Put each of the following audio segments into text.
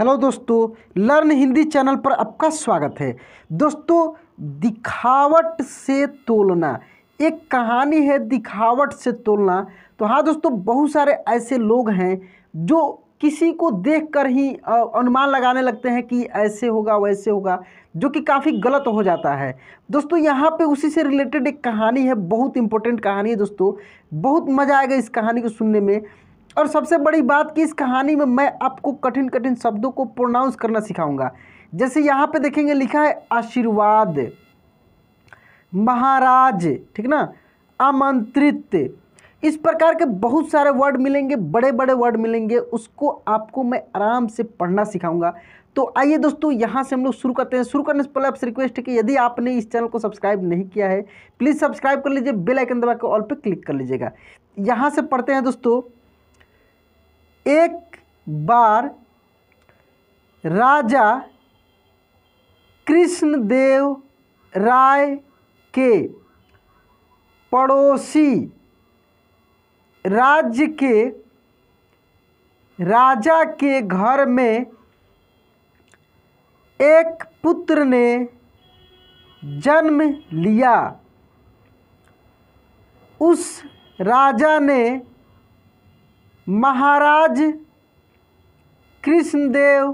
Hello दोस्तों, learn Hindi channel पर आपका स्वागत है। दोस्तों, दिखावट से तोलना एक कहानी है। दिखावट से तोलना। तो हाँ दोस्तों, बहुत सारे ऐसे लोग हैं जो किसी को देखकर ही अनुमान लगाने लगते हैं कि ऐसे होगा वैसे होगा, जो कि काफ़ी गलत हो जाता है। दोस्तों, यहाँ पे उसी से रिलेटेड एक कहानी है, बहुत इंपॉर्टेंट कहानी है दोस्तों। बहुत मज़ा आएगा इस कहानी को सुनने में। और सबसे बड़ी बात कि इस कहानी में मैं आपको कठिन कठिन शब्दों को प्रोनाउंस करना सिखाऊंगा। जैसे यहाँ पे देखेंगे लिखा है आशीर्वाद, महाराज, ठीक ना, आमंत्रित। इस प्रकार के बहुत सारे वर्ड मिलेंगे, बड़े बड़े वर्ड मिलेंगे, उसको आपको मैं आराम से पढ़ना सिखाऊंगा। तो आइए दोस्तों, यहाँ से हम लोग शुरू करते हैं। शुरू करने से पहले आपसे रिक्वेस्ट है कि यदि आपने इस चैनल को सब्सक्राइब नहीं किया है, प्लीज़ सब्सक्राइब कर लीजिए, बेल आइकन दबा के ऑल पे क्लिक कर लीजिएगा। यहाँ से पढ़ते हैं दोस्तों। एक बार राजा कृष्णदेव राय के पड़ोसी राज्य के राजा के घर में एक पुत्र ने जन्म लिया। उस राजा ने महाराज कृष्णदेव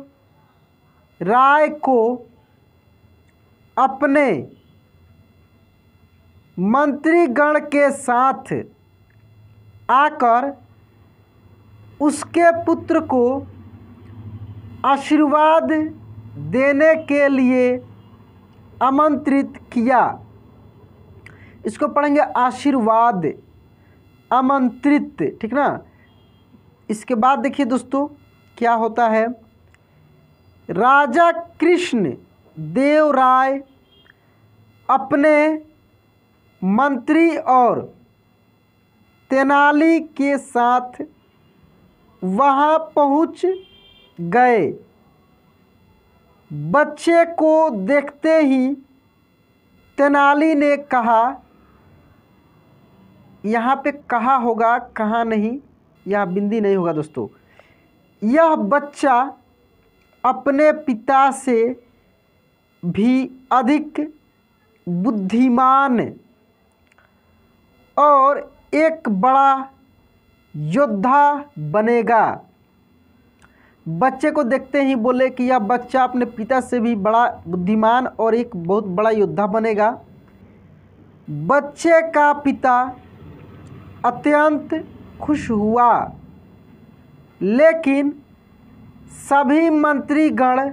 राय को अपने मंत्रीगण के साथ आकर उसके पुत्र को आशीर्वाद देने के लिए आमंत्रित किया। इसको पढ़ेंगे आशीर्वाद, आमंत्रित, ठीक ना। इसके बाद देखिए दोस्तों क्या होता है। राजा कृष्ण देव राय अपने मंत्री और तेनाली के साथ वहां पहुंच गए। बच्चे को देखते ही तेनाली ने कहा, यहाँ पे कहा होगा, कहा नहीं, यहाँ बिंदी नहीं होगा दोस्तों। यह बच्चा अपने पिता से भी अधिक बुद्धिमान और एक बड़ा योद्धा बनेगा। बच्चे को देखते ही बोले कि यह बच्चा अपने पिता से भी बड़ा बुद्धिमान और एक बहुत बड़ा योद्धा बनेगा। बच्चे का पिता अत्यंत खुश हुआ, लेकिन सभी मंत्रीगण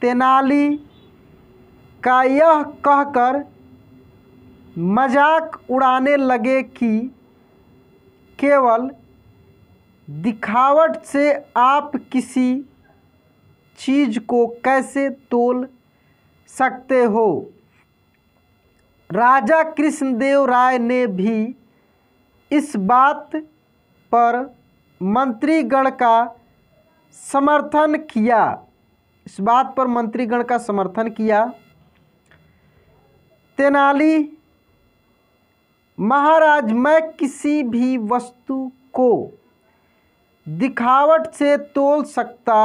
तेनाली का यह कहकर मजाक उड़ाने लगे कि केवल दिखावट से आप किसी चीज़ को कैसे तोल सकते हो। राजा कृष्णदेव राय ने भी इस बात पर मंत्रीगण का समर्थन किया। इस बात पर मंत्रीगण का समर्थन किया। तेनाली, महाराज, मैं किसी भी वस्तु को दिखावट से तोल सकता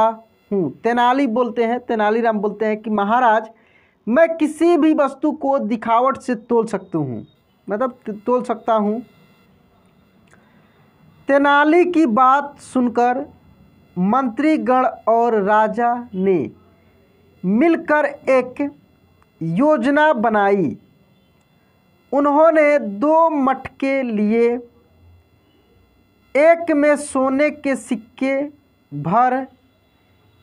हूँ। तेनाली बोलते हैं, तेनालीराम बोलते हैं कि महाराज, मैं किसी भी वस्तु को दिखावट से तोल सकता हूँ, मतलब तोल सकता हूँ। तेनाली की बात सुनकर मंत्रीगण और राजा ने मिलकर एक योजना बनाई। उन्होंने 2 मटके लिए, एक में सोने के सिक्के भर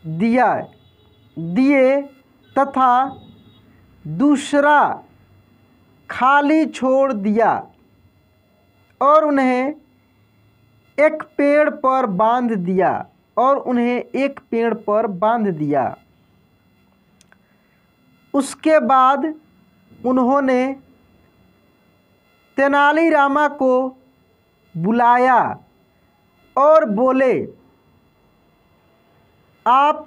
दिए तथा दूसरा खाली छोड़ दिया और उन्हें एक पेड़ पर बांध दिया। उसके बाद उन्होंने तेनालीरामा को बुलाया और बोले, आप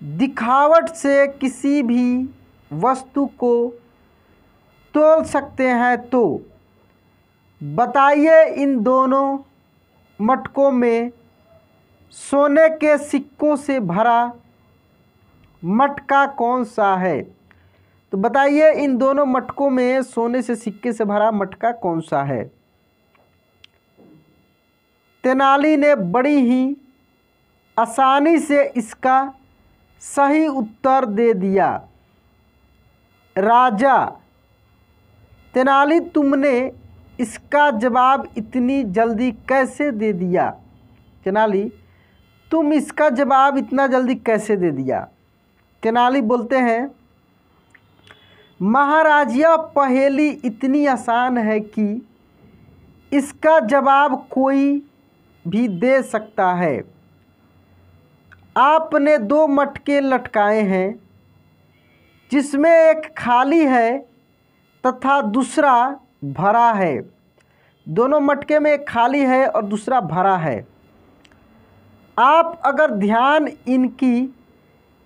दिखावट से किसी भी वस्तु को तोल सकते हैं, तो बताइए इन दोनों मटकों में सोने के सिक्कों से भरा मटका कौन सा है? तो बताइए इन दोनों मटकों में सोने से सिक्के से भरा मटका कौन सा है? तेनाली ने बड़ी ही आसानी से इसका सही उत्तर दे दिया। राजा, तेनाली तुमने इसका जवाब इतनी जल्दी कैसे दे दिया? तेनाली, तुम इसका जवाब इतना जल्दी कैसे दे दिया? तेनाली बोलते हैं, महाराज यह पहेली इतनी आसान है कि इसका जवाब कोई भी दे सकता है। आपने 2 मटके लटकाए हैं, जिसमें एक खाली है तथा दूसरा भरा है। दोनों मटके में एक खाली है और दूसरा भरा है। आप अगर ध्यान इनकी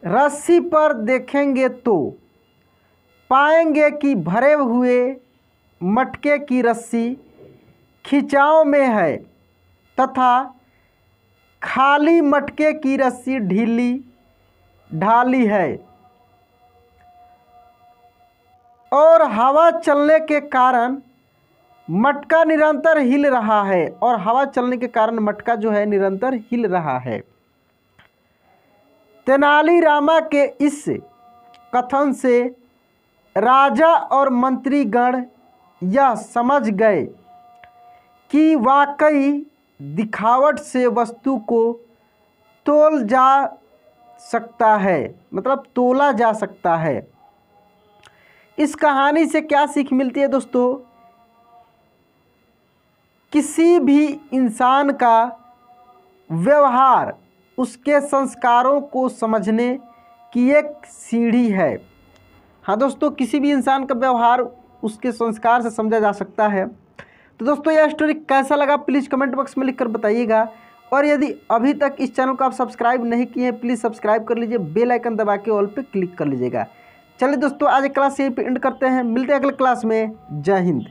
रस्सी पर देखेंगे तो पाएंगे कि भरे हुए मटके की रस्सी खिंचाव में है तथा खाली मटके की रस्सी ढीली ढाली है और हवा चलने के कारण मटका निरंतर हिल रहा है मटका जो है निरंतर हिल रहा है। तेनालीरामा के इस कथन से राजा और मंत्रीगण यह समझ गए कि वाकई दिखावट से वस्तु को तोल जा सकता है, मतलब तोला जा सकता है। इस कहानी से क्या सीख मिलती है दोस्तों? किसी भी इंसान का व्यवहार उसके संस्कारों को समझने की एक सीढ़ी है। हाँ दोस्तों, किसी भी इंसान का व्यवहार उसके संस्कार से समझा जा सकता है। तो दोस्तों यह स्टोरी कैसा लगा प्लीज़ कमेंट बॉक्स में लिखकर बताइएगा। और यदि अभी तक इस चैनल को आप सब्सक्राइब नहीं किए हैं प्लीज़ सब्सक्राइब कर लीजिए, बेल आइकन दबा के ऑल पे क्लिक कर लीजिएगा। चलिए दोस्तों आज क्लास यहीं पे एंड करते हैं, मिलते हैं अगले क्लास में। जय हिंद।